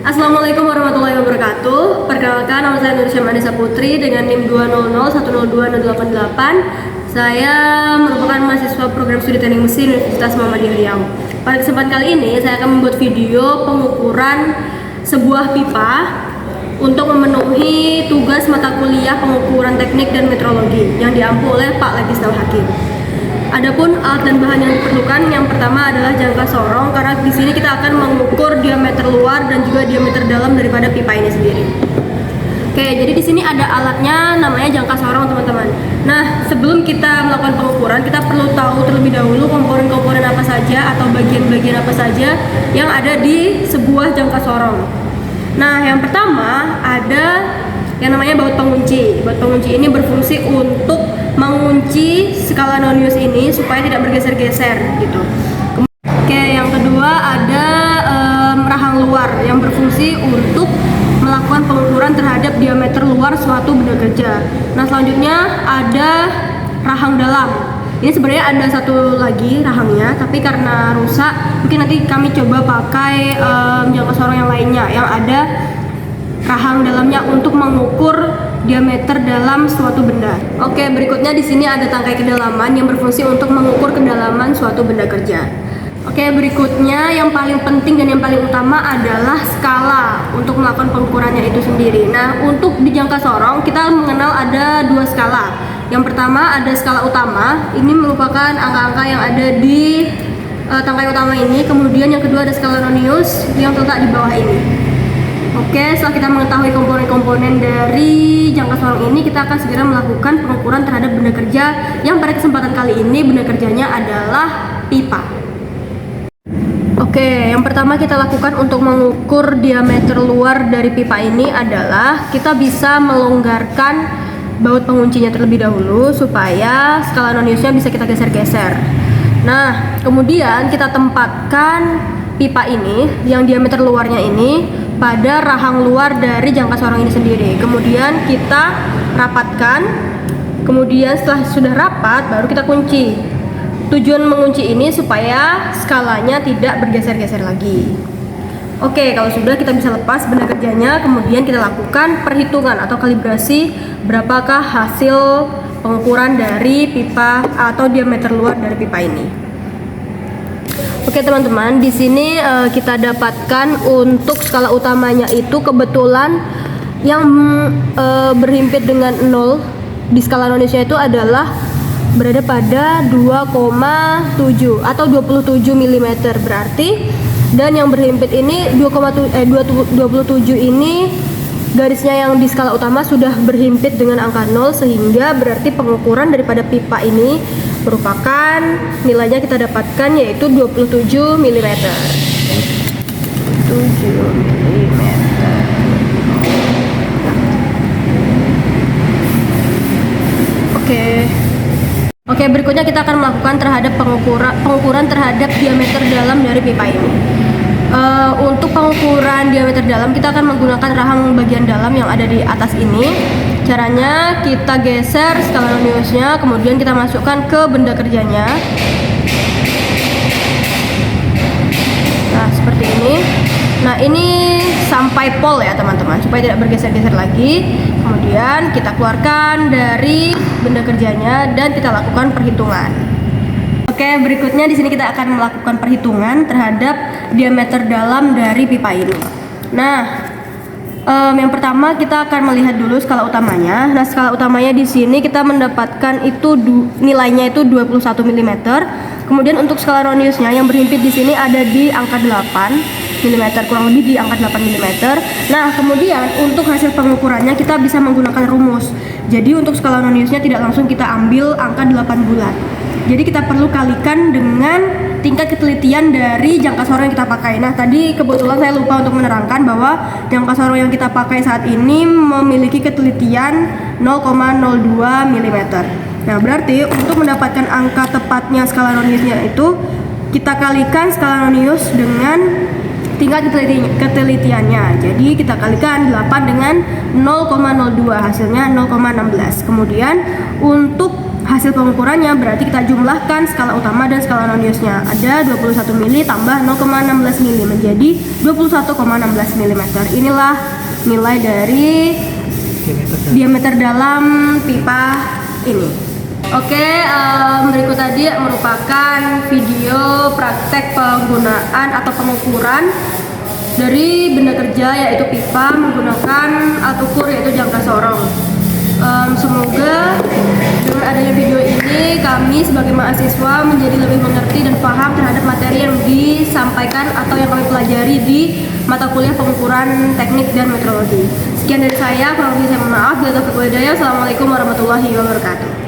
Assalamualaikum warahmatullahi wabarakatuh. Perkenalkan, nama saya Nur Syamhanisa Putri dengan NIM 200102088. Saya merupakan mahasiswa program studi teknik mesin Universitas Muhammadiyah Riau. Pada kesempatan kali ini saya akan membuat video pengukuran sebuah pipa untuk memenuhi tugas mata kuliah pengukuran teknik dan metrologi yang diampu oleh Pak Legistal Hakim. Adapun alat dan bahan yang diperlukan, yang pertama adalah jangka sorong, karena di sini kita akan mengukur diameter luar dan juga diameter dalam daripada pipa ini sendiri. Oke, jadi di sini ada alatnya, namanya jangka sorong, teman-teman. Nah, sebelum kita melakukan pengukuran, kita perlu tahu terlebih dahulu komponen-komponen apa saja atau bagian-bagian apa saja yang ada di sebuah jangka sorong. Nah, yang pertama ada yang namanya baut pengunci. Baut pengunci ini berfungsi untuk mengunci skala nonius ini supaya tidak bergeser-geser gitu. Oke, yang kedua ada rahang luar yang berfungsi untuk melakukan pengukuran terhadap diameter luar suatu benda kerja. Nah, selanjutnya ada rahang dalam. Ini sebenarnya ada satu lagi rahangnya, tapi karena rusak, mungkin nanti kami coba pakai jangka sorong yang lainnya yang ada rahang dalamnya untuk mengukur diameter dalam suatu benda. Oke, berikutnya di sini ada tangkai kedalaman yang berfungsi untuk mengukur kedalaman suatu benda kerja. Oke, berikutnya yang paling penting dan yang paling utama adalah skala untuk melakukan pengukurannya itu sendiri. Nah, untuk di jangka sorong kita mengenal ada dua skala. Yang pertama ada skala utama, ini merupakan angka-angka yang ada di tangkai utama ini. Kemudian yang kedua ada skala nonius yang terletak di bawah ini. Oke, setelah kita mengetahui komponen-komponen dari jangka sorong ini, kita akan segera melakukan pengukuran terhadap benda kerja yang pada kesempatan kali ini benda kerjanya adalah pipa. Oke, yang pertama kita lakukan untuk mengukur diameter luar dari pipa ini adalah kita bisa melonggarkan baut penguncinya terlebih dahulu supaya skala noniusnya bisa kita geser-geser. Nah, kemudian kita tempatkan pipa ini yang diameter luarnya ini pada rahang luar dari jangka sorong ini sendiri. Kemudian kita rapatkan. Kemudian setelah sudah rapat baru kita kunci. Tujuan mengunci ini supaya skalanya tidak bergeser-geser lagi. Oke, kalau sudah kita bisa lepas benda kerjanya. Kemudian kita lakukan perhitungan atau kalibrasi berapakah hasil pengukuran dari pipa atau diameter luar dari pipa ini. Oke teman-teman, di sini kita dapatkan untuk skala utamanya itu kebetulan yang berhimpit dengan 0 di skala noniusnya itu adalah berada pada 2,7 atau 27 mm berarti, dan yang berhimpit ini 27 ini garisnya yang di skala utama sudah berhimpit dengan angka 0, sehingga berarti pengukuran daripada pipa ini merupakan nilainya kita dapatkan yaitu 27 mm. 7 mm. Oke, berikutnya kita akan melakukan terhadap pengukuran terhadap diameter dalam dari pipa ini. Untuk pengukuran diameter dalam kita akan menggunakan rahang bagian dalam yang ada di atas ini. Caranya kita geser skala noniusnya, kemudian kita masukkan ke benda kerjanya. Nah, seperti ini. Nah, ini sampai pol ya teman-teman, supaya tidak bergeser-geser lagi. Kemudian kita keluarkan dari benda kerjanya dan kita lakukan perhitungan. Oke, berikutnya di sini kita akan melakukan perhitungan terhadap diameter dalam dari pipa ini. Nah, yang pertama kita akan melihat dulu skala utamanya. Nah, skala utamanya di sini kita mendapatkan itu nilainya itu 21 mm. Kemudian untuk skala noniusnya yang berhimpit di sini ada di angka 8 mm, kurang lebih di angka 8 mm. Nah, kemudian untuk hasil pengukurannya kita bisa menggunakan rumus. Jadi untuk skala noniusnya tidak langsung kita ambil angka 8 bulat. Jadi kita perlu kalikan dengan tingkat ketelitian dari jangka sorong yang kita pakai. Nah, tadi kebetulan saya lupa untuk menerangkan bahwa jangka sorong yang kita pakai saat ini memiliki ketelitian 0,02 mm. Nah, berarti untuk mendapatkan angka tepatnya skala noniusnya itu kita kalikan skala nonius dengan tingkat ketelitiannya. Jadi kita kalikan 8 dengan 0,02, hasilnya 0,16. Kemudian untuk hasil pengukurannya berarti kita jumlahkan skala utama dan skala non-Gaussnya. Ada 21 mili tambah 0,16 mili menjadi 21,16 mm. Inilah nilai dari diameter dalam pipa ini. Oke, berikut tadi merupakan video praktek penggunaan atau pengukuran dari benda kerja yaitu pipa menggunakan alat ukur yaitu jangka sorong. Semoga dengan adanya video ini kami sebagai mahasiswa menjadi lebih mengerti dan paham terhadap materi yang disampaikan atau yang kami pelajari di mata kuliah pengukuran teknik dan metrologi. Sekian dari saya, kurang lebih saya mohon maaf. Assalamualaikum warahmatullahi wabarakatuh.